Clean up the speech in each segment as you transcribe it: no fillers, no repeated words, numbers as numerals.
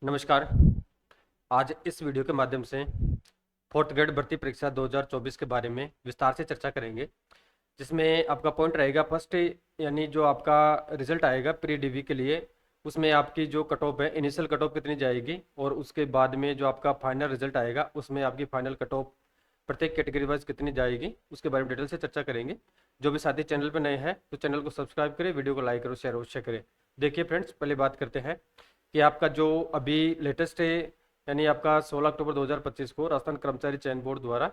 नमस्कार। आज इस वीडियो के माध्यम से फोर्थ ग्रेड भर्ती परीक्षा 2024 के बारे में विस्तार से चर्चा करेंगे, जिसमें आपका पॉइंट रहेगा फर्स्ट, यानी जो आपका रिजल्ट आएगा प्री डीवी के लिए, उसमें आपकी जो कट ऑफ है, इनिशियल कट ऑफ कितनी जाएगी, और उसके बाद में जो आपका फाइनल रिजल्ट आएगा उसमें आपकी फाइनल कट ऑफ प्रत्येक कैटेगरी वाइज कितनी जाएगी, उसके बारे में डिटेल से चर्चा करेंगे। जो भी साथी चैनल पर नए हैं तो चैनल को सब्सक्राइब करें, वीडियो को लाइक करो, शेयर अवश्य करें। देखिए फ्रेंड्स, पहले बात करते हैं कि आपका जो अभी लेटेस्ट है, यानी आपका 16 अक्टूबर 2025 को राजस्थान कर्मचारी चयन बोर्ड द्वारा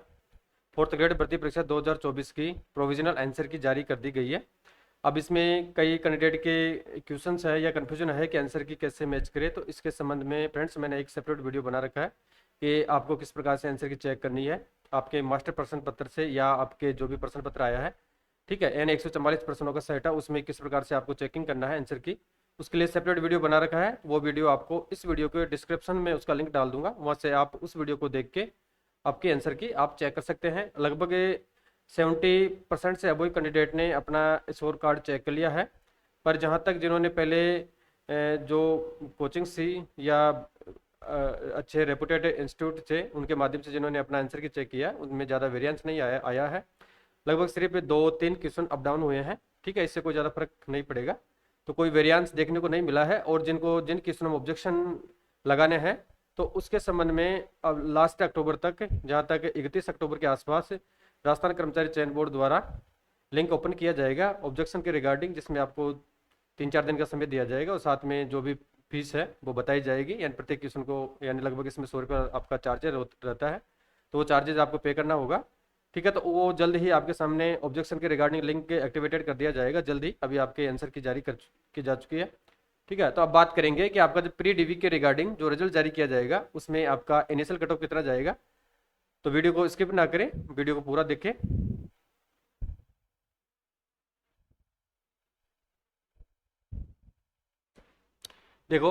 फोर्थ ग्रेड भर्ती परीक्षा 2024 की प्रोविजनल आंसर की जारी कर दी गई है। अब इसमें कई कैंडिडेट के क्वेश्चंस है या कन्फ्यूजन है कि आंसर की कैसे मैच करें, तो इसके संबंध में फ्रेंड्स मैंने एक सेपरेट वीडियो बना रखा है कि आपको किस प्रकार से आंसर की चेक करनी है आपके मास्टर प्रश्न पत्र से या आपके जो भी प्रश्न पत्र आया है, ठीक है, यानी 144 प्रश्नों का सेट है, उसमें किस प्रकार से आपको चेकिंग करना है आंसर की, उसके लिए सेपरेट वीडियो बना रखा है। वो वीडियो आपको इस वीडियो के डिस्क्रिप्शन में उसका लिंक डाल दूंगा, वहां से आप उस वीडियो को देख के आपके आंसर की आप चेक कर सकते हैं। लगभग 70% से अबोव कैंडिडेट ने अपना स्कोर कार्ड चेक कर लिया है, पर जहां तक जिन्होंने पहले जो कोचिंग सी या अच्छे रेपुटेड इंस्टीट्यूट थे उनके माध्यम से जिन्होंने अपना आंसर की चेक किया, उनमें ज़्यादा वेरिएंस नहीं आया है। लगभग सिर्फ 2-3 क्वेश्चन अप डाउन हुए हैं, ठीक है, इससे कोई ज़्यादा फर्क नहीं पड़ेगा, तो कोई वेरिएंस देखने को नहीं मिला है। और जिन क्वेश्चनों में ऑब्जेक्शन लगाने हैं तो उसके संबंध में अब लास्ट अक्टूबर तक, जहाँ तक 31 अक्टूबर के आसपास राजस्थान कर्मचारी चयन बोर्ड द्वारा लिंक ओपन किया जाएगा ऑब्जेक्शन के रिगार्डिंग, जिसमें आपको 3-4 दिन का समय दिया जाएगा और साथ में जो भी फीस है वो बताई जाएगी, यानी प्रत्येक क्वेश्चन को, यानी लगभग इसमें 100 रुपये आपका चार्जेस रहता है, तो वो चार्जेस आपको पे करना होगा, ठीक है। तो वो जल्द ही आपके सामने ऑब्जेक्शन के रिगार्डिंग लिंक एक्टिवेटेड कर दिया जाएगा जल्द ही, अभी आपके आंसर की जारी की जा चुकी है, ठीक है। तो अब बात करेंगे कि आपका जो प्री डीवी के रिगार्डिंग जो रिजल्ट जारी किया जाएगा उसमें आपका इनिशियल कट ऑफ कितना जाएगा। तो वीडियो को स्किप ना करें, वीडियो को पूरा देखें। देखो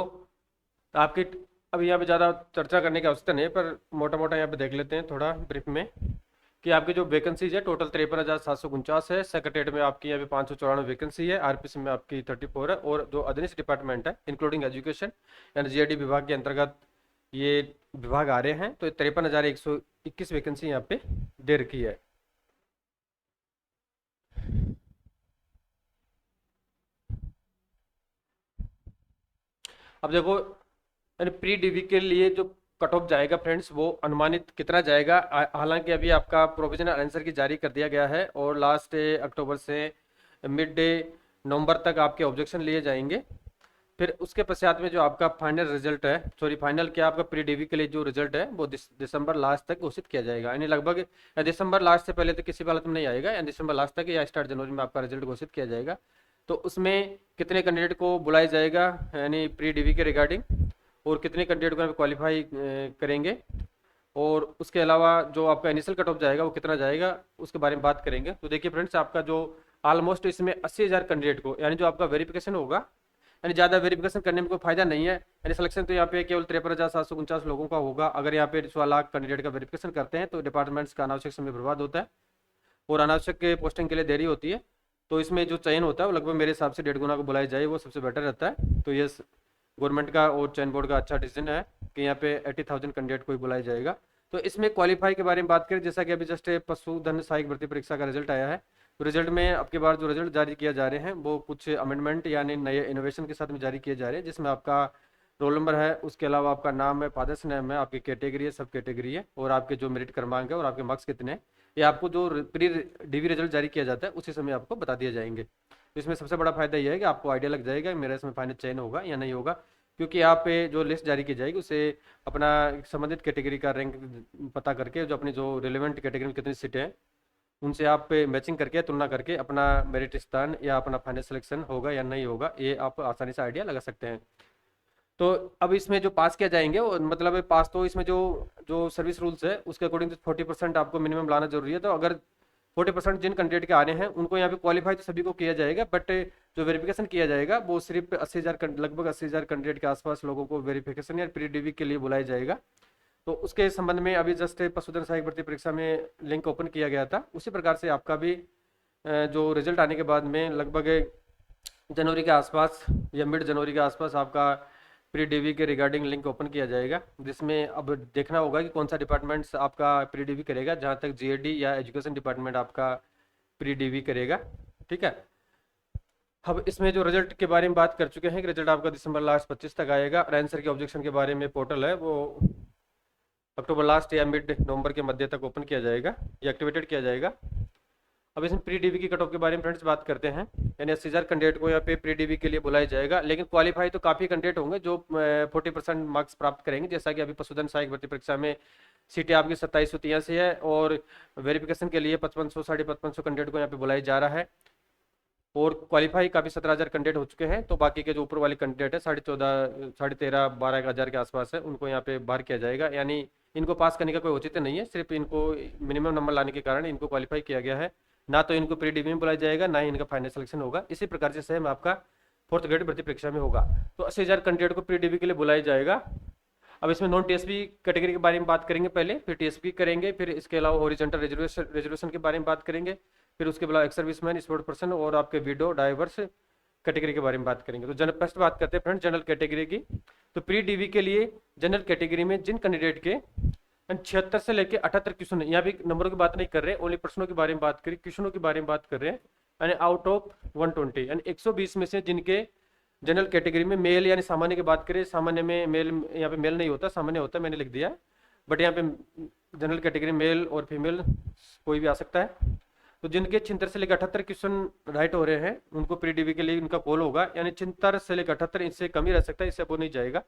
आपके, अभी यहाँ पे ज़्यादा चर्चा करने की आवश्यकता नहीं है, पर मोटा मोटा यहाँ पे देख लेते हैं थोड़ा ब्रीफ में कि आपकी जो वैकेंसीज है टोटल 53,749 है। सेक्रेटरीट में आपकी यहाँ पे 594 वैकेंसी है, आरपीसी में आपकी 34 है, और जो अदनीस डिपार्टमेंट है इंक्लूडिंग एजुकेशन यानी जीआईडी विभाग के अंतर्गत ये विभाग आ रहे हैं, तो 53,121 वैकेंसी यहाँ पे दे रखी है। अब देखो, यानी प्री डीवी के लिए जो कट ऑफ जाएगा फ्रेंड्स, वो अनुमानित कितना जाएगा, हालांकि अभी आपका प्रोविजनल आंसर की जारी कर दिया गया है और लास्ट अक्टूबर से मिड डे नवंबर तक आपके ऑब्जेक्शन लिए जाएंगे। फिर उसके पश्चात में जो आपका फाइनल रिजल्ट है, सॉरी फाइनल क्या, आपका प्री डीवी के लिए जो रिजल्ट है वो दिसंबर लास्ट तक घोषित किया जाएगा, यानी लगभग दिसंबर लास्ट से पहले तो किसी भी हालत में नहीं आएगा, यानी दिसंबर लास्ट तक या स्टार्ट जनवरी में आपका रिजल्ट घोषित किया जाएगा। तो उसमें कितने कैंडिडेट को बुलाया जाएगा यानी प्री डीवी के रिगार्डिंग, और कितने कैंडिडेट को क्वालिफाई करेंगे, और उसके अलावा जो आपका इनिशियल कट ऑफ जाएगा वो कितना जाएगा, उसके बारे में बात करेंगे। तो देखिए फ्रेंड्स, आपका जो ऑलमोस्ट इसमें 80,000 कैंडिडेट को, यानी जो आपका वेरिफिकेशन होगा, यानी ज़्यादा वेरिफिकेशन करने में कोई फायदा नहीं है, यानी सिलेक्शन तो यहाँ पे केवल 53,749 लोगों का होगा। अगर यहाँ पे 16 लाख कैंडिडेट का वेरिफिकेशन करते हैं तो डिपार्टमेंट्स का अनावश्यक समय बर्बाद होता है और अनावश्यक पोस्टिंग के लिए देरी होती है। तो इसमें जो चयन होता है वो लगभग मेरे हिसाब से 1.5 गुना को बुलाई जाए, वो सबसे बेटर रहता है। तो ये गवर्नमेंट का और चयन बोर्ड का अच्छा डिसीजन है कि यहाँ पे 80,000 कैंडिडेट को ही बुलाया जाएगा। तो इसमें क्वालिफाई के बारे में बात करें, जैसा कि अभी जस्ट पशुधन सहायक भर्ती परीक्षा का रिजल्ट आया है, तो रिजल्ट में अब की बार जो रिजल्ट जारी किया जा रहे हैं वो कुछ अमेंडमेंट यानी नए इनोवेशन के साथ में जारी किए जा रहे हैं, जिसमें आपका रोल नंबर है, उसके अलावा आपका नाम है, फादर्स नेम है, आपकी कैटेगरी है, सब कैटेगरी है, और आपके जो मेरिट क्रमांक है और आपके मार्क्स कितने हैं, ये आपको जो प्री डीवी रिजल्ट जारी किया जाता है उसी समय आपको बता दिए जाएंगे। तो इसमें सबसे बड़ा फायदा यह है कि आपको आइडिया लग जाएगा मेरा इसमें फाइनल चयन होगा या नहीं होगा, क्योंकि यहाँ पे जो लिस्ट जारी की जाएगी उसे अपना संबंधित कैटेगरी का रैंक पता करके, जो अपनी जो रिलेवेंट कैटेगरी में कितनी सीटें हैं उनसे आप मैचिंग करके, तुलना करके अपना मेरिट स्थान या अपना फाइनल सिलेक्शन होगा या नहीं होगा, ये आप आसानी से आइडिया लगा सकते हैं। तो अब इसमें जो पास किया जाएंगे वो मतलब पास, तो इसमें जो जो सर्विस रूल्स है उसके अकॉर्डिंग तो 40% आपको मिनिमम लाना जरूरी है। तो अगर 40% जिन कैंडिडेट के आ रहे हैं उनको यहाँ पे क्वालिफाई तो सभी को किया जाएगा, बट जो वेरिफिकेशन किया जाएगा वो सिर्फ 80,000, लगभग 80,000 कैंडिडेट के आसपास लोगों को वेरिफिकेशन या प्री डीवी के लिए बुलाया जाएगा। तो उसके संबंध में अभी जस्ट पशुधन सहायक भर्ती परीक्षा में लिंक ओपन किया गया था, उसी प्रकार से आपका भी जो रिजल्ट आने के बाद में लगभग जनवरी के आसपास या मिड जनवरी के आसपास आपका प्री डीवी के रिगार्डिंग लिंक ओपन किया जाएगा, जिसमें अब देखना होगा कि कौन सा डिपार्टमेंट्स आपका प्री डीवी करेगा। जहाँ तक जीएडी या एजुकेशन डिपार्टमेंट आपका प्री डीवी करेगा, ठीक है। अब इसमें जो रिजल्ट के बारे में बात कर चुके हैं कि रिजल्ट आपका दिसंबर लास्ट 25 तक आएगा, और आंसर की ऑब्जेक्शन के बारे में पोर्टल है वो अक्टूबर लास्ट या मिड नवंबर के मध्य तक ओपन किया जाएगा या एक्टिवेटेड किया जाएगा। अब इसमें प्री डीवी की कट ऑफ के बारे में फ्रेंड्स बात करते हैं। यानी 80,000 कैंडिडेट को यहाँ पे प्री डीवी के लिए बुलाया जाएगा, लेकिन क्वालिफाई तो काफ़ी कैंडिडेट होंगे जो 40% मार्क्स प्राप्त करेंगे। जैसा कि अभी पशुधन सहायक भर्ती परीक्षा में सीटें आपकी 2783 है, और वेरिफिकेशन के लिए 5500 5550 कैंडिडेट को यहाँ पे बुलाया जा रहा है, और क्वालिफाई काफ़ी 17,000 कैंडिडेट हो चुके हैं। तो बाकी के जो ऊपर वाले कैंडिडेट है 14,500 13,500 12,000 के आसपास है, उनको यहाँ पे बाहर किया जाएगा। यानी इनको पास करने का कोई औचित्य नहीं है, सिर्फ इनको मिनिमम नंबर लाने के कारण इनको क्वालिफाई किया गया है। ना तो इनको प्री डीवी में बुलाया जाएगा, ना ही इनका फाइनल सिलेक्शन होगा। इसी प्रकार से सेम आपका 4th ग्रेड भर्ती परीक्षा में होगा। तो 80,000 कैंडिडेट को प्री डीवी के लिए बुलाया जाएगा। अब इसमें नॉन टीएसपी कैटेगरी के बारे में बात करेंगे पहले, फिर टीएसपी करेंगे, फिर इसके अलावा हॉरिजॉन्टल रिजर्वेशन के बारे में बात करेंगे, फिर उसके बाद एक्स सर्विसमैन, स्पोर्ट पर्सन और आपके विडो डाइवर्स कैटेगरी के बारे में बात करेंगे। तो जनरल फर्स्ट बात करते हैं फ्रेंड जनरल कैटेगरी की। तो प्री डीवी के लिए जनरल कैटेगरी में जिन कैंडिडेट के 76 से लेकर 78 क्वेश्चन, यहाँ भी नंबरों की बात नहीं कर रहे, ओनली प्रश्नों के बारे में बात करें, क्वेश्चनों के बारे में बात कर रहे हैं। यानी आउट ऑफ 120 यानी 120 में से जिनके जनरल कैटेगरी में मेल यानी सामान्य की बात करें, सामान्य में मेल यहाँ पे मेल नहीं होता, सामान्य होता है, मैंने लिख दिया, बट यहाँ पे जनरल कैटेगरी मेल और फीमेल कोई भी आ सकता है। तो जिनके 76 से लेकर 78 क्वेश्चन राइट हो रहे हैं उनको प्री डीवी के लिए उनका कॉल होगा। यानी 76 से लेकर 78, इससे कम ही रह सकता है, इससे वो नहीं जाएगा,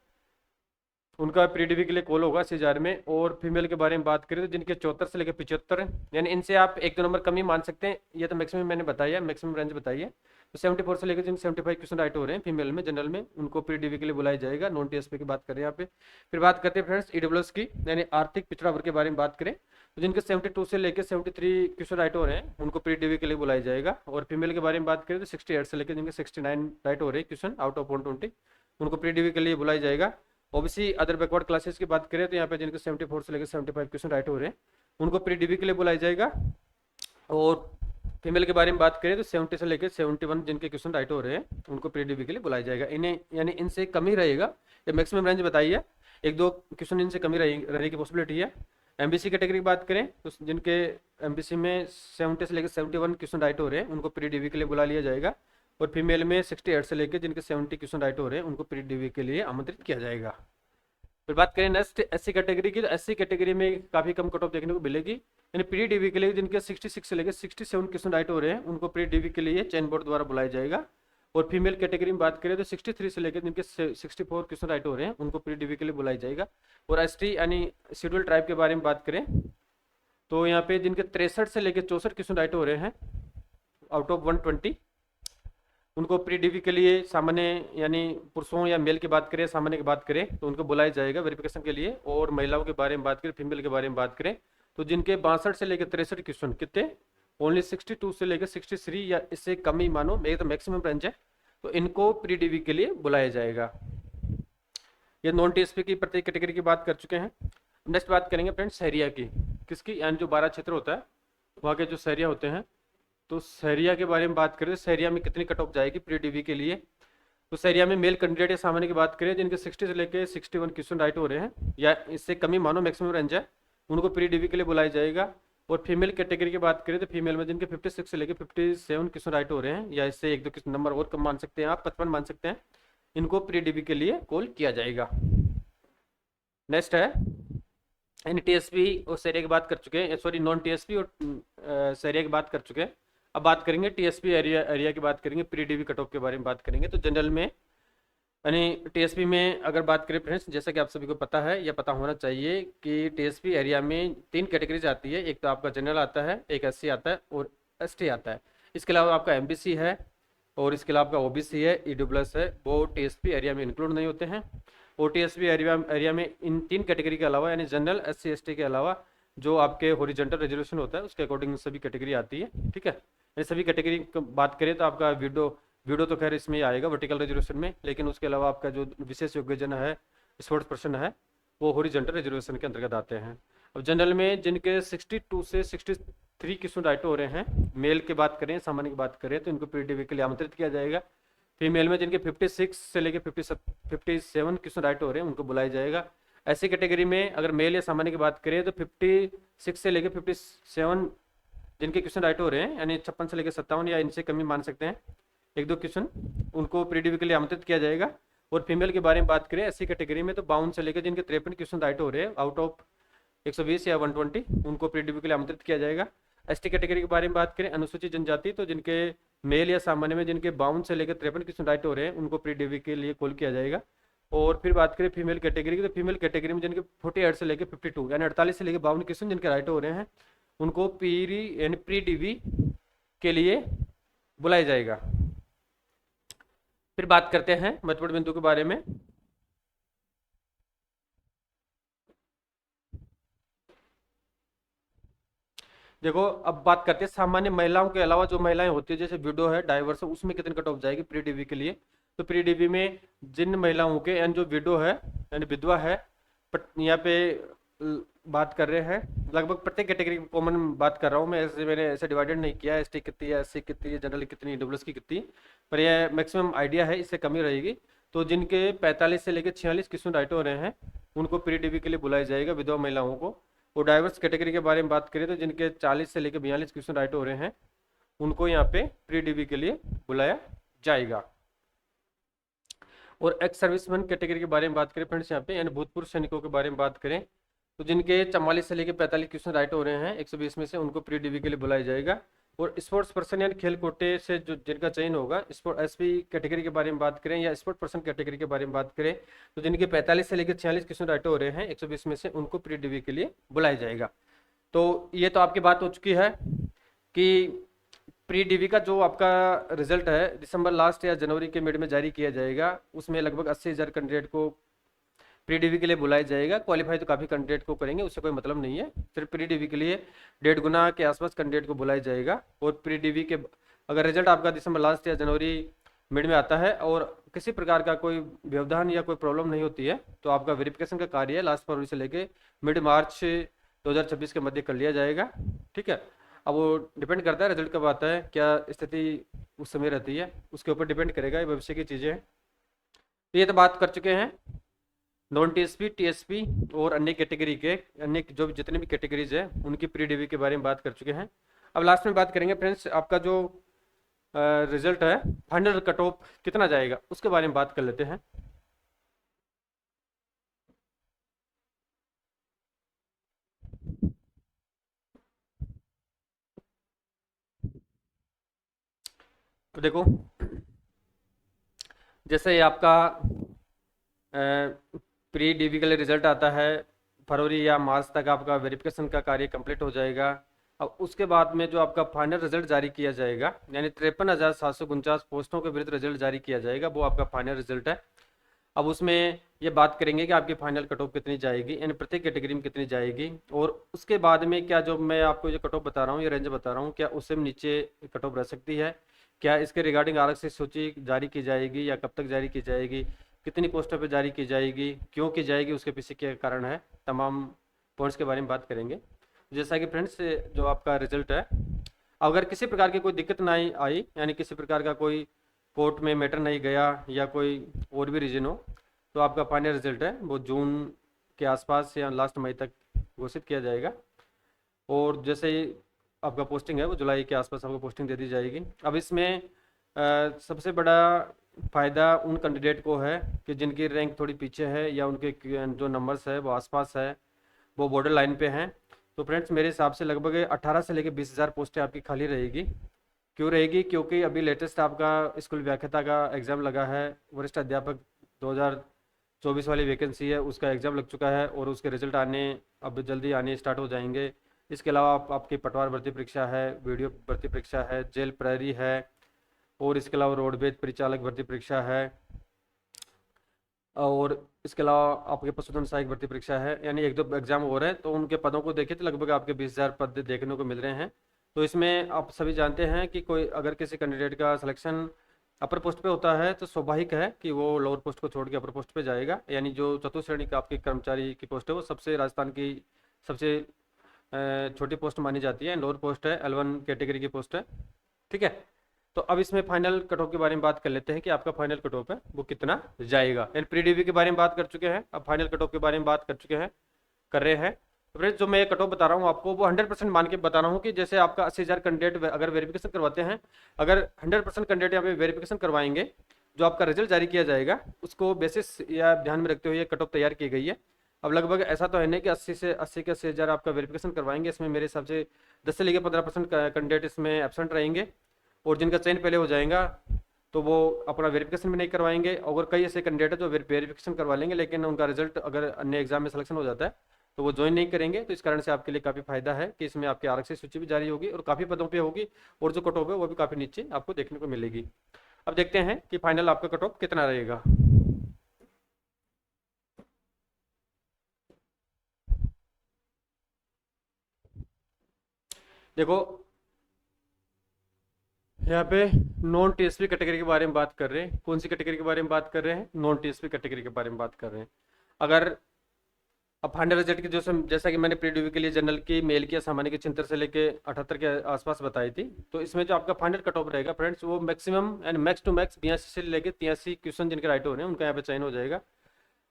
उनका प्री डीवी के लिए कॉल होगा 80,000 में। और फीमेल के बारे में बात करें तो जिनके 74 से लेकर 75, यानी इनसे आप 1-2 नंबर कम ही मान सकते हैं। ये तो मैक्सिमम मैंने बताया, मैक्सिमम रेंज बताइए। तो 74 से लेकर जिन 75 क्वेश्चन राइट हो रहे हैं फीमेल में जनरल में, उनको प्री डीवी के लिए बुलाया जाएगा। नॉन टीएसपी की बात करें यहाँ पे। फिर बात करते हैं फ्रेंड्स ईडब्ल्यूएस की, यानी आर्थिक पिछड़ा वर्ग के बारे में बात करें तो जिनके 72 से लेकर 73 क्वेश्चन राइट हो रहे हैं उनको प्री डीवी के लिए बुलाया जाएगा। और फीमेल के बारे में बात करें तो 68 से लेकर जिनके 69 राइट हो रहे हैं क्वेश्चन आउट ऑफ 120, उनको प्री डीवी के लिए बुलाया जाएगा। ओबीसी अदर बैकवर्ड क्लासेस की बात करें तो यहाँ पे जिनके 74 से लेकर 75 क्वेश्चन राइट हो रहे हैं उनको प्री डीवी के लिए बुलाया जाएगा। और फीमेल के बारे में बात करें तो 70 से लेकर 71 जिनके क्वेश्चन राइट हो रहे हैं उनको प्री डीवी के लिए बुलाया जाएगा। इन्हें यानी इनसे कम ही रहेगा, ये मैक्सिमम रेंज बताइए, 1-2 क्वेश्चन इनसे कम ही रहने की पॉसिबिलिटी है। एमबीसी कैटेगरी की बात करें तो जिनके एमबीसी में 70 से लेकर 71 क्वेश्चन राइट हो रहे हैं उनको प्री डीवी के लिए बुला लिया जाएगा। और फीमेल में 68 से लेकर जिनके 70 क्वेश्चन राइट हो रहे हैं उनको प्री डीवी के लिए आमंत्रित किया जाएगा। फिर बात करें नेक्स्ट एससी कैटेगरी की, तो एससी कैटेगरी में काफ़ी कम कट ऑफ देखने को मिलेगी। यानी प्री डीवी के लिए जिनके 66 से लेकर 67 क्वेश्चन राइट हो रहे हैं उनको प्री डीवी के लिए चयन बोर्ड द्वारा बुलाया जाएगा। और फीमेल कैटेगरी में बात करें तो 63 से लेकर जिनके 64 क्वेश्चन राइट हो रहे हैं उनको प्री डीवी के लिए बुलाया जाएगा। और एसटी यानी शेड्यूल ट्राइब के बारे में बात करें तो यहाँ पे जिनके 63 से लेकर 64 क्वेश्चन राइट हो रहे हैं आउट ऑफ 120 उनको प्री डीवी के लिए सामान्य यानी पुरुषों या मेल की बात करें, सामान्य की बात करें तो उनको बुलाया जाएगा वेरिफिकेशन के लिए। और महिलाओं के बारे में बात करें, फीमेल के बारे में बात करें तो जिनके 62 से लेकर 63 क्वेश्चन, कितने ओनली 62 से लेकर 63 या इससे कम ही मानो, मेरे तो मैक्सिमम रेंज है, तो इनको प्री डीवी के लिए बुलाया जाएगा। ये नॉन टीएसपी की प्रत्येक कैटेगरी की बात कर चुके हैं। नेक्स्ट बात करेंगे फ्रेंड्स सहरिया की, किसकी, यानी जो 12 क्षेत्र होता है वहाँ के जो सहरिया होते हैं, तो सहरिया के बारे में बात करें तो सहरिया में कितनी कट ऑफ जाएगी प्री डीवी के लिए। तो सहरिया में मेल कैंडिडेट या सामान्य की बात करें जिनके 60 से लेकर 61 क्वेश्चन राइट हो रहे हैं या इससे कम ही मानो, मैक्सिमम रेंज है, उनको प्री डीवी के लिए बुलाया जाएगा। और फीमेल कैटेगरी की बात करें तो फीमेल में जिनके 56 से लेकर 57 क्वेश्चन राइट हो रहे हैं या इससे 1-2 क्वेश्चन नंबर और कम मान सकते हैं आप, 55 मान सकते हैं, इनको प्री डीवी के लिए कॉल किया जाएगा। नेक्स्ट है टीएसपी और सहरिया की बात कर चुके हैं, सॉरी नॉन टीएसपी और सहरिया की बात कर चुके हैं। अब बात करेंगे टीएसपी एरिया की बात करेंगे, प्री डीवी कट ऑफ के बारे में बात करेंगे। तो जनरल में यानी टीएसपी में अगर बात करें फ्रेंड्स, जैसा कि आप सभी को पता है या पता होना चाहिए कि टीएसपी एरिया में 3 कैटेगरीज आती है, एक तो आपका जनरल आता है, एक एससी आता है और एसटी आता है। इसके अलावा आपका एमबीसी है और इसके अलावा आपका ओबीसी है, ईडब्ल्यूएस है, वो टीएसपी एरिया में इंक्लूड नहीं होते हैं। और टीएसपी एरिया में इन 3 कैटेगरी के अलावा यानी जनरल, एससी, एसटी के अलावा जो आपके हॉरिजॉन्टल रिजर्वेशन होता है उसके अकॉर्डिंग सभी कैटेगरी आती है, ठीक है। ये सभी कैटेगरी की बात करें तो आपका वीडियो तो खैर इसमें आएगा वर्टिकल रिजर्वेशन में, लेकिन उसके अलावा आपका जो विशेष योग्यजन है, स्पोर्ट्स पर्सन है, वो हॉरिजॉन्टल रिजर्वेशन के अंतर्गत आते हैं। अब जनरल में जिनके 62 से 63 क्वेश्चन राइट हो रहे हैं, मेल की बात करें, सामान्य की बात करें तो इनको प्री डीवी के लिए आमंत्रित किया जाएगा। फीमेल में जिनके 56 से लेके 57 क्वेश्चन राइट हो रहे हैं उनको बुलाया जाएगा। ऐसी कैटेगरी में अगर मेल या सामान्य की बात करें तो 56 से लेके 57 जिनके क्वेश्चन राइट हो रहे हैं, यानी 56 से लेकर 57 या इनसे कमी मान सकते हैं, एक दो क्वेश्चन, उनको प्रीडीवी के लिए आमंत्रित किया जाएगा। और फीमेल के बारे में बात करें ऐसी कैटेगरी में तो 52 से लेकर जिनके 53 क्वेश्चन राइट हो रहे हैं आउट ऑफ 120 या 120, उनको प्रीडीवी के लिए आमंत्रित किया जाएगा। एसटी कैटेगरी के बारे में बात करें अनुसूचित जनजाति, तो जिनके मेल या सामान्य में जिनके 52 से लेकर 53 क्वेश्चन राइट हो रहे हैं उनको प्रीडीवी के लिए कॉल किया जाएगा। और फिर बात करें फीमेल कैटेगरी की, तो फीमेल कैटेगरी में जिनके 48 से लेकर 52 यानी 48 से लेकर 52 क्वेश्चन जिनके राइट हो रहे हैं उनको प्री डीवी के लिए बुलाया जाएगा। फिर बात करते हैं महत्वपूर्ण बिंदु के बारे में। देखो अब बात करते हैं सामान्य महिलाओं के अलावा जो महिलाएं होती है जैसे विडो है, डाइवर्स है, उसमें कितनी कट ऑफ जाएगी प्री डीवी के लिए। तो प्री डीवी में जिन महिलाओं के यानी जो विडो है यानी विधवा है, यहाँ पे बात कर रहे हैं लगभग प्रत्येक कैटेगरी कॉमन बात कर रहा हूँ मैं, मैंने ऐसे डिवाइडेड नहीं किया एसटी कितनी है, एससी कितनी है, जनरल कितनी, डब्ल्यूएस की कितनी, पर यह मैक्सिमम आइडिया है, इससे कमी रहेगी। तो जिनके 45 से लेकर 46 क्वेश्चन राइट हो रहे हैं उनको प्री डीवी के लिए बुलाया जाएगा विधवा महिलाओं को। और डाइवर्स कैटेगरी के बारे में बात करें तो जिनके 40 से लेकर 42 क्वेश्चन राइट हो रहे हैं उनको यहाँ पे प्री डीवी के लिए बुलाया जाएगा। और एक्स सर्विसमैन कैटेगरी के बारे में बात करें फ्रेंड्स यहाँ पे यानी भूतपूर्व सैनिकों के बारे में बात करें तो जिनके 44 से लेकर 45 क्वेश्चन राइट हो रहे हैं 120 में से उनको प्री डीवी के लिए बुलाया जाएगा। और स्पोर्ट्स पर्सन यानी खेल कोटे से जो जिनका चयन होगा, स्पोर्ट एसपी कैटेगरी के बारे में बात करें या स्पोर्ट पर्सन कैटेगरी के बारे में बात करें तो जिनके 45 से लेकर 46 क्वेश्चन राइट हो रहे हैं 120 में से उनको प्री डीवी के लिए बुलाया जाएगा। तो ये तो आपकी बात हो चुकी है कि प्री डीवी का जो आपका रिजल्ट है दिसंबर लास्ट या जनवरी के मिड में जारी किया जाएगा, उसमें लगभग 80,000 कैंडिडेट को प्री डीवी के लिए बुलाया जाएगा। क्वालिफाई तो काफ़ी कैंडिडेट को करेंगे, उससे कोई मतलब नहीं है, सिर्फ प्री डीवी के लिए 1.5 गुना के आसपास कैंडिडेट को बुलाया जाएगा। और प्री डीवी के अगर रिजल्ट आपका दिसंबर लास्ट या जनवरी मिड में आता है और किसी प्रकार का कोई व्यवधान या कोई प्रॉब्लम नहीं होती है तो आपका वेरिफिकेशन का कार्य लास्ट फरवरी से लेकर मिड मार्च 2026 के मध्य कर लिया जाएगा। ठीक है, अब वो डिपेंड करता है रिजल्ट कब आता है, क्या स्थिति उस समय रहती है, उसके ऊपर डिपेंड करेगा, ये भविष्य की चीज़ें हैं। तो ये तो बात कर चुके हैं नॉन टीएसपी, टीएसपी और अन्य कैटेगरी के अन्य जो जितने भी कैटेगरीज है उनकी प्री डीवी के बारे में बात कर चुके हैं। अब लास्ट में बात करेंगे फ्रेंड्स आपका जो रिजल्ट है फाइनल कट ऑफ कितना जाएगा उसके बारे में बात कर लेते हैं। तो देखो जैसे ये आपका प्री डीवी के लिए रिजल्ट आता है फरवरी या मार्च तक आपका वेरिफिकेशन का कार्य कंप्लीट हो जाएगा। अब उसके बाद में जो आपका फाइनल रिजल्ट जारी किया जाएगा यानी 53,749 पोस्टों के विरुद्ध रिजल्ट जारी किया जाएगा, वो आपका फाइनल रिजल्ट है। अब उसमें ये बात करेंगे कि आपकी फाइनल कट ऑफ कितनी जाएगी यानी प्रत्येक कैटेगरी में कितनी जाएगी, और उसके बाद में क्या जो मैं आपको जो कट ऑफ बता रहा हूँ, ये रेंज बता रहा हूँ, क्या उससे नीचे कट ऑफ रह सकती है, क्या इसके रिगार्डिंग अलग से सूची जारी की जाएगी या कब तक जारी की जाएगी, कितनी पोस्टों पे जारी की जाएगी, क्यों की जाएगी, उसके पीछे क्या कारण है, तमाम पॉइंट्स के बारे में बात करेंगे। जैसा कि फ्रेंड्स जो आपका रिजल्ट है अगर किसी प्रकार की कोई दिक्कत नहीं आई यानी किसी प्रकार का कोई कोर्ट में मैटर नहीं गया या कोई और भी रीजन हो तो आपका फाइनल रिजल्ट है वो जून के आसपास या लास्ट मई तक घोषित किया जाएगा। और जैसे ही आपका पोस्टिंग है वो जुलाई के आसपास आपको पोस्टिंग दे दी जाएगी। अब इसमें सबसे बड़ा फ़ायदा उन कैंडिडेट को है कि जिनकी रैंक थोड़ी पीछे है या उनके जो नंबर्स है वो आसपास है, वो बॉर्डर लाइन पे हैं। तो फ्रेंड्स मेरे हिसाब से लगभग 18 से लेकर 20,000 पोस्टें आपकी खाली रहेगी। क्यों रहेगी? क्योंकि अभी लेटेस्ट आपका स्कूल व्याख्याता का एग्ज़ाम लगा है, वरिष्ठ अध्यापक 2024 वाली वैकेंसी है उसका एग्ज़ाम लग चुका है और उसके रिजल्ट आने अब जल्दी आने स्टार्ट हो जाएंगे। इसके अलावा आपकी पटवार भर्ती परीक्षा है, वीडियो भर्ती परीक्षा है, जेल प्रहरी है और इसके अलावा रोडवेज परिचालक भर्ती परीक्षा है और इसके अलावा आपके पशुधन सहायक भर्ती परीक्षा है, यानी एक दो एग्जाम हो रहे हैं। तो उनके पदों को देखें तो लगभग आपके 20,000 पद देखने को मिल रहे हैं। तो इसमें आप सभी जानते हैं कि कोई अगर किसी कैंडिडेट का सिलेक्शन अपर पोस्ट पे होता है तो स्वाभाविक है कि वो लोअर पोस्ट को छोड़ के अपर पोस्ट पे जाएगा, यानी जो चतुर्थ श्रेणी का आपके कर्मचारी की पोस्ट है वो सबसे राजस्थान की सबसे छोटी पोस्ट मानी जाती है, लोअर पोस्ट है, L1 कैटेगरी की पोस्ट है। ठीक है, तो अब इसमें फाइनल कट ऑफ के बारे में बात कर लेते हैं कि आपका फाइनल कट ऑफ है वो कितना जाएगा। एंड प्री डीवी के बारे में बात कर चुके हैं, अब फाइनल कट ऑफ के बारे में बात कर चुके हैं, कर रहे हैं। तो फ्रेंड्स जो मैं कट ऑफ बता रहा हूँ आपको वो 100% मान के बता रहा हूँ कि जैसे आपका 80,000 कैंडिडेट अगर वेरिफिकेशन करवाते हैं, अगर 100% कैंडिडेट यहाँ पे वेरिफिकेशन करवाएंगे, जो आपका रिजल्ट जारी किया जाएगा उसको बेसिस या ध्यान में रखते हुए ये कट ऑफ तैयार की गई है। अब लगभग ऐसा तो है नहीं कि 80 के 80,000 आपका वेरिफिकेशन करवाएंगे, इसमें मेरे हिसाब से 10 से लेकर 15% कैंडिडेट इसमें एबसेंट रहेंगे, और जिनका चयन पहले हो जाएगा तो वो अपना वेरिफिकेशन भी नहीं करवाएंगे। और कई ऐसे कैंडिडेट है जो वेरिफिकेशन करवा लेंगे लेकिन उनका रिजल्ट अगर अन्य एग्जाम में सिलेक्शन हो जाता है तो वो ज्वाइन नहीं करेंगे। तो इस कारण से आपके लिए काफ़ी फायदा है कि इसमें आपकी आरक्षित सूची भी जारी होगी और काफ़ी पदों पे होगी, और जो कट ऑफ है वो भी काफ़ी नीचे आपको देखने को मिलेगी। अब देखते हैं कि फाइनल आपका कट ऑफ कितना रहेगा। देखो यहाँ पे नॉन टीएसपी कैटेगरी के बारे में बात कर रहे हैं। कौन सी कैटेगरी के बारे में बात कर रहे हैं? नॉन टीएसपी कैटेगरी के बारे में बात कर रहे हैं। अगर अब फाइनल रिजल्ट की जैसा कि मैंने प्री ड्यू के लिए जनरल की, मेल की, सामान्य की 76 से लेके 78 के आसपास बताई थी, तो इसमें जो आपका फाइनल कट ऑफ रहेगा फ्रेंड्स वो maximum and max to max 82 से लेके 83 क्वेश्चन जिनके राइट हो रहे हैं उनका यहाँ पे चयन हो जाएगा।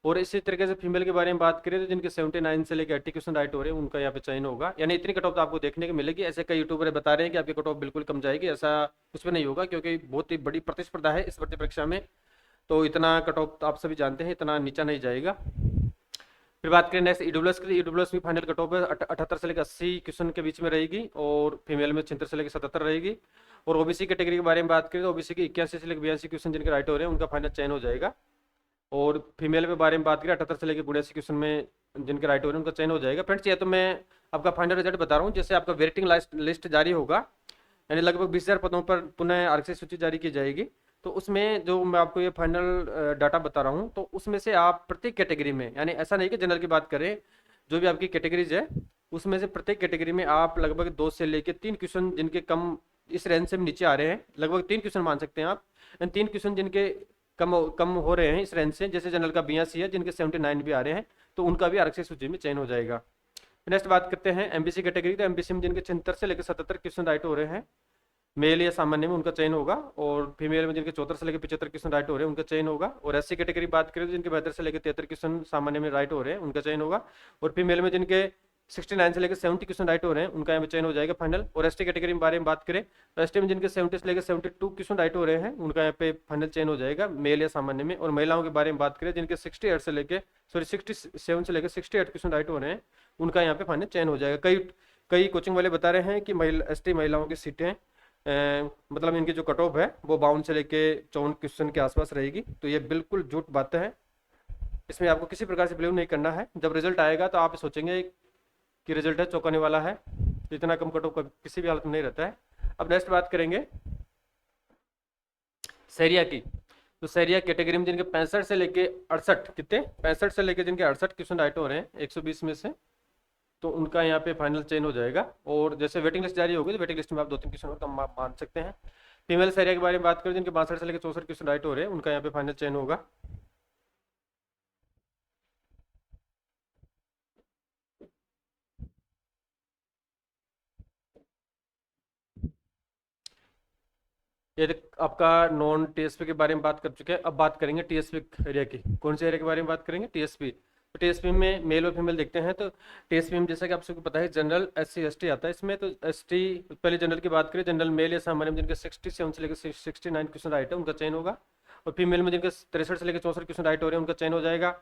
और इसी तरीके से फीमेल के बारे में बात करें तो जिनके 79 से लेकर 80 क्वेश्चन राइट हो रहे हैं उनका यहाँ पे चयन होगा। यानी इतनी कट ऑफ तो आपको देखने को मिलेगी। ऐसे कई यूट्यूबर बता रहे हैं कि आपकी कट ऑफ बिल्कुल कम जाएगी, ऐसा कुछ भी नहीं होगा क्योंकि बहुत ही बड़ी प्रतिस्पर्धा है इस भर्ती परीक्षा में। तो इतना कट ऑफ तो आप सभी जानते हैं, इतना नीचा नहीं जाएगा। फिर बात करें नेक्स्ट ईडब्ल्यूएस की, ईडब्ल्यूएस भी फाइनल कट ऑफ है 78 से लेकर 80 क्वेश्चन के बीच में रहेगी, और फीमेल में 76 से लेकर 77 रहेगी। और ओबीसी कैटेगरी के बारे में बात करें तो ओबीसी की 81 से लेकर 82 क्वेश्चन जिनके राइट हो रहे हैं उनका फाइनल चयन हो जाएगा। और फीमेल के बारे में बात करें 78 से लेकर 82 क्वेश्चन में जिनके राइट हो रहे हैं उनका चयन हो जाएगा। फ्रेंड्स ये तो मैं आपका फाइनल रिजल्ट बता रहा हूँ, जैसे आपका वेटिंग लिस्ट जारी होगा, यानी लगभग 20,000 पदों पर पुनः आरक्षित सूची जारी की जाएगी। तो उसमें जो मैं आपको ये फाइनल डाटा बता रहा हूँ तो उसमें से आप प्रत्येक कैटेगरी में, यानी ऐसा नहीं कि जनरल की बात करें, जो भी आपकी कैटेगरीज है उसमें से प्रत्येक कैटेगरी में आप लगभग 2 से लेकर 3 क्वेश्चन जिनके कम इस रेंज से नीचे आ रहे हैं, लगभग 3 क्वेश्चन मान सकते हैं आप, 3 क्वेश्चन जिनके कम हो रहे हैं इस रेंज से, जैसे जनरल का 82 है, जिनके 79 भी आ रहे हैं, तो उनका भी आरक्षित सूची में चयन हो जाएगा। नेक्स्ट बात करते हैं एमबीसी कैटेगरी। तो एमबीसी में जिनके 76 से लेकर 77 क्वेश्चन राइट हो रहे हैं, मेल या सामान्य में उनका चयन होगा, और फीमेल में जिनके 74 से लेकर 75 क्वेश्चन राइट हो रहे हैं उनका चयन होगा। और एससी कैटेगरी बात करें तो जिनके 72 से लेकर 73 क्वेश्चन सामान्य में राइट हो रहे हैं उनका चयन होगा। और फीमेल में जिनके 69 से लेकर 70 क्वेश्चन राइट हो रहे हैं उनका यहाँ पे चयन हो जाएगा फाइनल। और एसटी कैटेगरी के बारे में बात करें तो एसटी में जिनके 70 से लेकर 72 क्वेश्चन राइट हो रहे हैं उनका यहाँ पे फाइनल चयन हो जाएगा, मेल या सामान्य में। और महिलाओं के बारे में बात करें जिनके 67 से लेकर 68 क्वेश्चन राइट हो रहे हैं उनका यहाँ पे फाइनल चयन हो जाएगा। कई कोचिंग वाले बता रहे हैं कि एसटी महिलाओं की सीटें मतलब इनकी जो कट ऑफ है वो 52 से लेके 54 क्वेश्चन के आसपास रहेगी। तो ये बिल्कुल झूठ बात है, इसमें आपको किसी प्रकार से बिलीव नहीं करना है। जब रिजल्ट आएगा तो आप सोचेंगे कि रिजल्ट है चौंकाने वाला है, इतना कम कट ऑफ किसी भी हालत में नहीं रहता है। अब नेक्स्ट बात करेंगे सैरिया की। तो सैरिया कैटेगरी में जिनके 65 से लेके 68 कितने 65 से लेके जिनके 68 क्वेश्चन राइट हो रहे हैं 120 में से, तो उनका यहाँ पे फाइनल चयन हो जाएगा। और जैसे वेटिंग लिस्ट जारी होगी तो वेटिंग लिस्ट में आप 2-3 क्वेश्चन और कम मान सकते हैं। फीमेल सैरिया के बारे में बात करें जिनके 62 से लेकर 64 क्वेश्चन राइट हो रहे हैं उनका यहाँ पे फाइनल चयन होगा। ये आपका नॉन टीएसपी के बारे में बात कर चुके हैं। अब बात करेंगे टीएसपी एरिया की। कौन से एरिया के बारे में बात करेंगे? टीएसपी। तो टीएसपी में मेल और फीमेल देखते हैं। तो टीएसपी में जैसा कि आप सबको पता है जनरल एससी एसटी आता है इसमें। तो एसटी पहले जनरल की बात करें, जनरल मेल या सामान्य में जिनके 67 से लेकर 69 क्वेश्चन राइट है उनका चयन होगा। और फीमेल में जिनके 63 से लेकर 64 क्वेश्चन राइट हो रहे हैं उनका चयन हो जाएगा।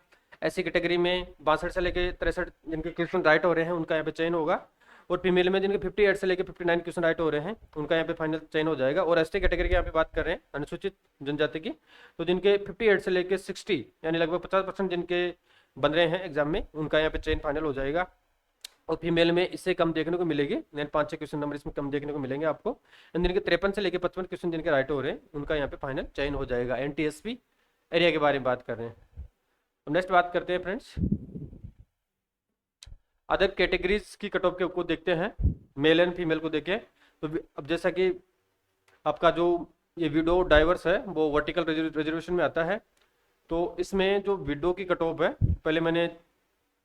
ऐसी कैटेगरी में 62 से लेकर 63 जिनके क्वेश्चन राइट हो रहे हैं उनका यहाँ पे चयन होगा। और फीमेल में जिनके 58 से लेकर 59 क्वेश्चन राइट हो रहे हैं उनका यहाँ पे फाइनल चयन हो जाएगा। और एसटी कैटेगरी की यहाँ पे बात कर रहे हैं अनुसूचित जनजाति की, तो जिनके 58 से लेकर 60 यानी लगभग 50% जिनके बन रहे हैं एग्जाम में उनका यहाँ पे चयन फाइनल हो जाएगा। और फीमेल में इससे कम देखने को मिलेगी, यानी 5-6 क्वेश्चन नंबर इसमें कम देखने को मिलेंगे आपको। जिनके 53 से लेकर 55 क्वेश्चन जिनके राइट हो रहे हैं उनका यहाँ पे फाइनल चयन हो जाएगा। एनटीएसपी एरिया के बारे में बात कर रहे हैं। तो नेक्स्ट बात करते हैं फ्रेंड्स अदर कैटेगरीज की कट ऑफ को देखते हैं, मेल एंड फीमेल को देखें। तो अब जैसा कि आपका जो ये विडो डाइवर्स है वो वर्टिकल रिजर्वेशन में आता है। तो इसमें जो विडो की कट ऑफ है पहले मैंने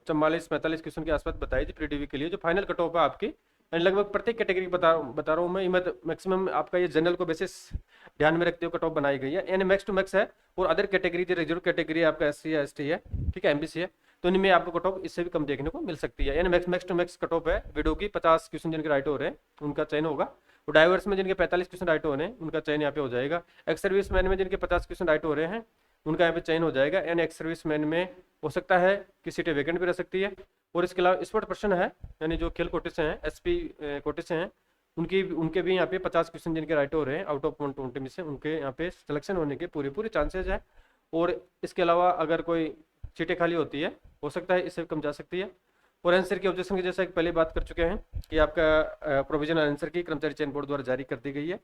44-45 क्वेश्चन के आसपास बताई थी प्री डीवी के लिए। जो फाइनल कट ऑफ है आपकी यानी लगभग प्रत्येक कैटेगरी बता रहा हूँ मैं, मैक्सिमम आपका ये जनरल को बेसिस ध्यान में रखते हुए कट ऑफ बनाई गई है, यानी मैक्स टू मैक्स है। और अदर कैटेगरी जो रिजर्व कैटेगरी आपका SC या ST है, ठीक है, MBC है, तो इनमें आपको कट ऑफ इससे भी कम देखने को मिल सकती है। यानी max to max cut off है विडो की 50 क्वेश्चन जिनके राइट हो रहे हैं उनका चयन होगा। और डाइवर्स में जिनके 45 क्वेश्चन राइट हो रहे हैं उनका चयन यहाँ पे हो जाएगा। एक्स सर्विस मैन में जिनके 50 क्वेश्चन राइट हो रहे हैं उनका यहाँ पे चयन हो जाएगा। यानी एक्स सर्विस मैन में हो सकता है कि सीटें वैकेंट भी रह सकती है। और इसके अलावा स्पोर्ट पर्सन है, यानी जो खेल कोटे से हैं, SP कोटे से हैं, उनके भी यहाँ पे 50 क्वेश्चन जिनके राइट हो रहे हैं आउट ऑफ 120 में से, उनके यहाँ पे सिलेक्शन होने के पूरे चांसेस है। और इसके अलावा अगर कोई सीटें खाली होती है हो सकता है इससे कम जा सकती है। और आंसर की ऑब्जेक्शन की जैसा कि पहले बात कर चुके हैं कि आपका प्रोविजनल आंसर की कर्मचारी चयन बोर्ड द्वारा जारी कर दी गई है।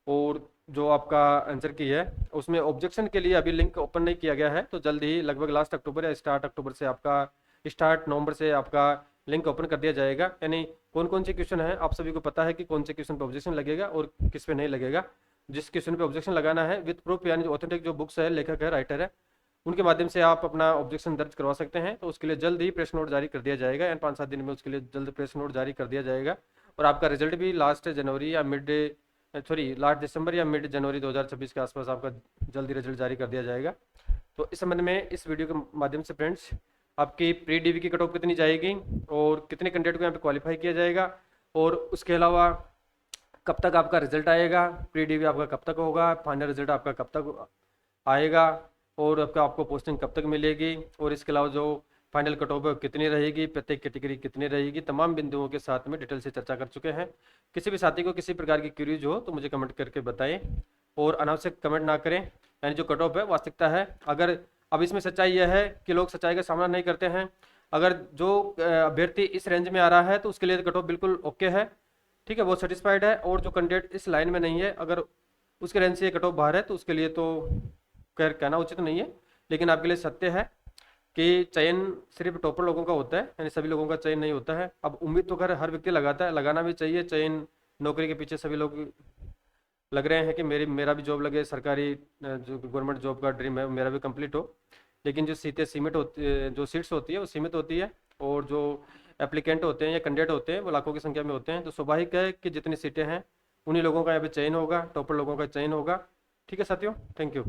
और जो आपका आंसर की है उसमें ऑब्जेक्शन के लिए अभी लिंक ओपन नहीं किया गया है, तो जल्द ही लगभग लास्ट अक्टूबर या स्टार्ट अक्टूबर से आपका स्टार्ट नवंबर से आपका लिंक ओपन कर दिया जाएगा। यानी कौन कौन से क्वेश्चन है आप सभी को पता है कि कौन से क्वेश्चन पे ऑब्जेक्शन लगेगा और किस पे नहीं लगेगा। जिस क्वेश्चन पे ऑब्जेक्शन लगाना है विद प्रूफ, यानी ऑथेंटिक जो बुक्स है, लेखक है, राइटर है, उनके माध्यम से आप अपना ऑब्जेक्शन दर्ज करवा सकते हैं। तो उसके लिए जल्द ही प्रेस नोट जारी कर दिया जाएगा, यानी 5-7 दिन में उसके लिए जल्द प्रेस नोट जारी कर दिया जाएगा। और आपका रिजल्ट भी लास्ट दिसंबर या मिड जनवरी 2026 के आसपास आपका जल्दी रिजल्ट जारी कर दिया जाएगा। तो इस संबंध में इस वीडियो के माध्यम से फ्रेंड्स आपकी प्री DV की कट ऑफ कितनी जाएगी और कितने कैंडिडेट को यहाँ पे क्वालिफाई किया जाएगा, और उसके अलावा कब तक आपका रिजल्ट आएगा, प्री DV आपका कब तक होगा, फाइनल रिजल्ट आपका कब तक आएगा, और आपको पोस्टिंग कब तक मिलेगी, और इसके अलावा जो फाइनल कट ऑफ कितनी रहेगी, प्रत्येक कैटेगरी कितनी रहेगी, तमाम बिंदुओं के साथ में डिटेल से चर्चा कर चुके हैं। किसी भी साथी को किसी प्रकार की क्यूरीज हो तो मुझे कमेंट करके बताएं और अनावश्यक कमेंट ना करें। यानी जो कट ऑफ है वास्तविकता है। अगर अब इसमें सच्चाई यह है कि लोग सच्चाई का सामना नहीं करते हैं। अगर जो अभ्यर्थी इस रेंज में आ रहा है तो उसके लिए कट ऑफ बिल्कुल ओके है, ठीक है, वो सेटिस्फाइड है। और जो कैंडिडेट इस लाइन में नहीं है, अगर उसके रेंज से कट ऑफ बाहर है तो उसके लिए तो कहना उचित नहीं है। लेकिन आपके लिए सत्य है कि चयन सिर्फ टॉपर लोगों का होता है, यानी सभी लोगों का चयन नहीं होता है। अब उम्मीद तो हर व्यक्ति लगाता है, लगाना भी चाहिए। चयन नौकरी के पीछे सभी लोग लग रहे हैं कि मेरा भी जॉब लगे, सरकारी जो गवर्नमेंट जॉब का ड्रीम है मेरा भी कंप्लीट हो। लेकिन जो सीट्स होती है वो सीमित होती है, और जो एप्लीकेंट होते हैं या कैंडिडेट होते हैं वो लाखों की संख्या में होते हैं। तो स्वाभाविक है कि जितनी सीटें हैं उन्हीं लोगों का यहाँ पे चयन होगा, टॉपर लोगों का चयन होगा। ठीक है साथियों, थैंक यू।